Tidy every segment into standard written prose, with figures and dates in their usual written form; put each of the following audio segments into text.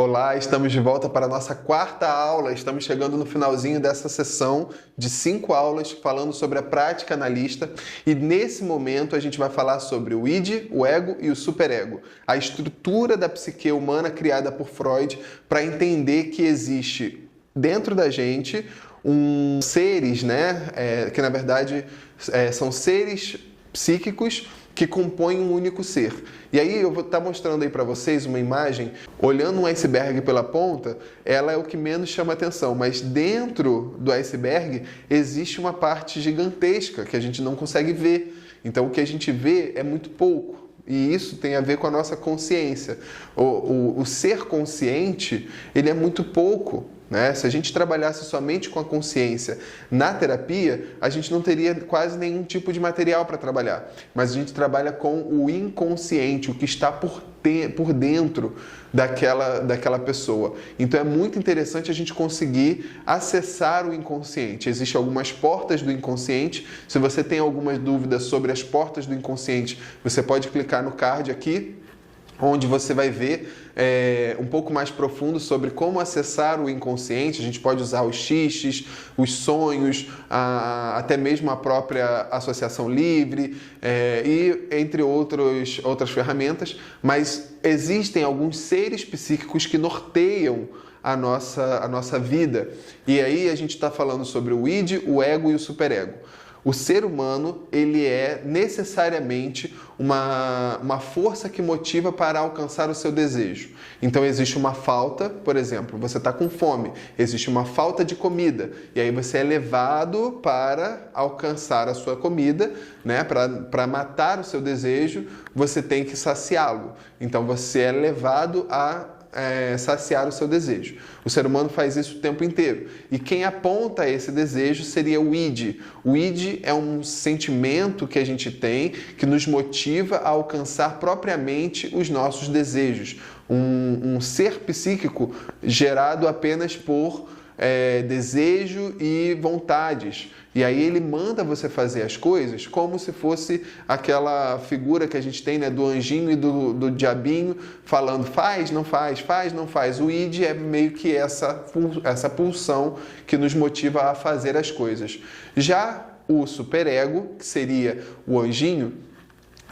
Olá, estamos de volta para a nossa quarta aula. Estamos chegando no finalzinho dessa sessão de 5 aulas falando sobre a prática analista. E nesse momento a gente vai falar sobre o id, o ego e o superego. A estrutura da psique humana criada por Freud para entender que existe dentro da gente seres, que na verdade são seres psíquicos que compõem um único ser. E aí eu vou estar mostrando aí para vocês uma imagem, olhando um iceberg pela ponta, ela é o que menos chama atenção, mas dentro do iceberg existe uma parte gigantesca que a gente não consegue ver. Então o que a gente vê é muito pouco. E isso tem a ver com a nossa consciência. O ser consciente, ele é muito pouco. Se a gente trabalhasse somente com a consciência na terapia, a gente não teria quase nenhum tipo de material para trabalhar. Mas a gente trabalha com o inconsciente, o que está por dentro daquela pessoa. Então é muito interessante a gente conseguir acessar o inconsciente. Existem algumas portas do inconsciente. Se você tem algumas dúvidas sobre as portas do inconsciente, você pode clicar no card aqui, onde você vai ver um pouco mais profundo sobre como acessar o inconsciente. A gente pode usar os xixes, os sonhos, até mesmo a própria associação livre e entre outras ferramentas, mas existem alguns seres psíquicos que norteiam a nossa vida. E aí a gente está falando sobre o id, o ego e o superego. O ser humano, ele é necessariamente uma força que motiva para alcançar o seu desejo. Então existe uma falta, por exemplo, você está com fome, existe uma falta de comida, e aí você é levado para alcançar a sua comida, para matar o seu desejo, você tem que saciá-lo. Então você é levado a saciar o seu desejo. O ser humano faz isso o tempo inteiro. E quem aponta esse desejo seria o id. O id é um sentimento que a gente tem que nos motiva a alcançar propriamente os nossos desejos. Um ser psíquico gerado apenas por desejo e vontades. E aí ele manda você fazer as coisas como se fosse aquela figura que a gente tem, do anjinho e do diabinho, falando faz, não faz, faz, não faz. O id é meio que essa pulsão que nos motiva a fazer as coisas. Já o superego, que seria o anjinho,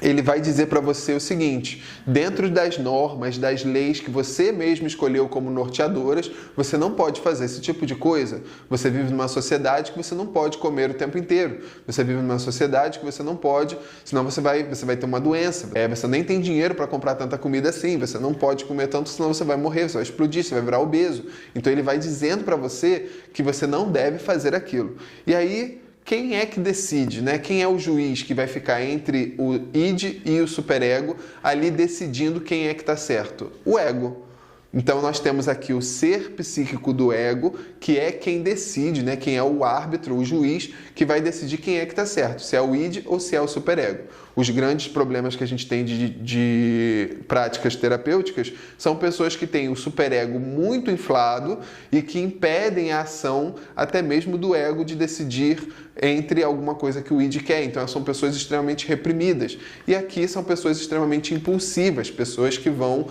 ele vai dizer para você o seguinte: dentro das normas, das leis que você mesmo escolheu como norteadoras, você não pode fazer esse tipo de coisa. Você vive numa sociedade que você não pode comer o tempo inteiro. Você vive numa sociedade que você não pode, senão você vai ter uma doença. Você nem tem dinheiro para comprar tanta comida assim. Você não pode comer tanto, senão você vai morrer, você vai explodir, você vai virar obeso. Então ele vai dizendo para você que você não deve fazer aquilo. E aí, quem é que decide, Quem é o juiz que vai ficar entre o id e o superego, ali decidindo quem é que está certo? O ego. Então nós temos aqui o ser psíquico do ego, que é quem decide, quem é o árbitro, o juiz, que vai decidir quem é que está certo, se é o id ou se é o superego. Os grandes problemas que a gente tem de práticas terapêuticas são pessoas que têm o superego muito inflado e que impedem a ação até mesmo do ego de decidir entre alguma coisa que o id quer. Então são pessoas extremamente reprimidas. E aqui são pessoas extremamente impulsivas, pessoas que vão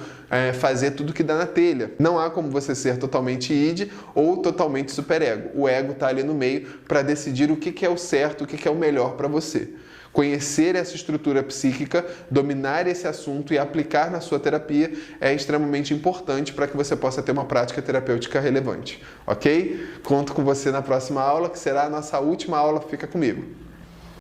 fazer tudo que dá na telha. Não há como você ser totalmente id ou totalmente superego. O ego está ali no meio para decidir o que é o certo, o que é o melhor para você. Conhecer essa estrutura psíquica, dominar esse assunto e aplicar na sua terapia é extremamente importante para que você possa ter uma prática terapêutica relevante, ok? Conto com você na próxima aula, que será a nossa última aula. Fica comigo.